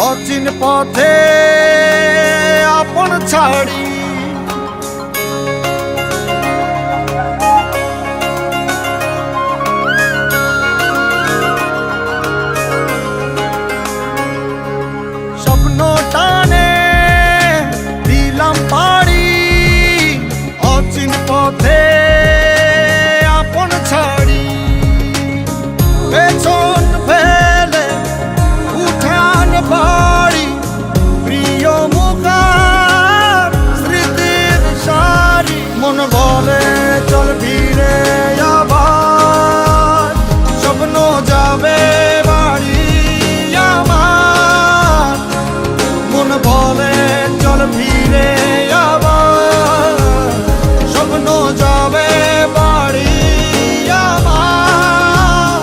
অচিন পথে আপন ছাড়ি স্বপ্ন টানে দিলাম পাড়ি অচিন পথে আপন ছাড়ি পেছন ফেলে উঠান বাড়ি প্রিয় মুখার স্মৃতির সারি মন বলে চল ফিরে আবার স্বপ্ন যাবে বাড়ি আমার মন বলে চল ফিরে আবার স্বপ্ন যাবে বাড়ি আমার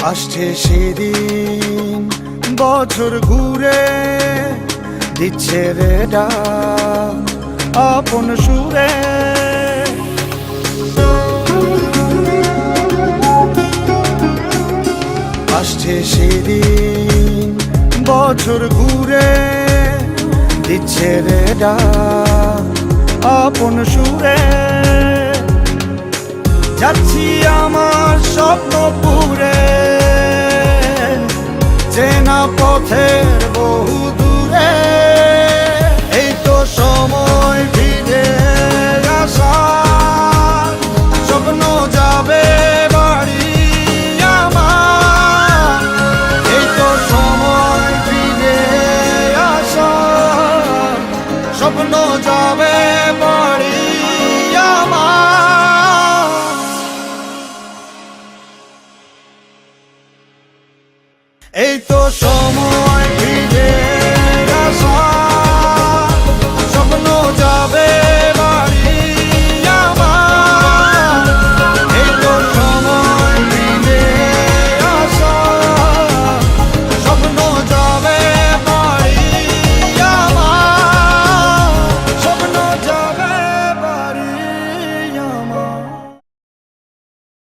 আসছে সেদিন বছর ঘুরে দিচ্ছে রে ডাক আপন সুরে আসছে সেদিন বছর ঘুরে দিচ্ছে রে ডাক আপন সুরে যাচ্ছি আমার স্বপ্ন পুরে চেনা পথের বহু দূরে এই তো সময় ফিরে আসা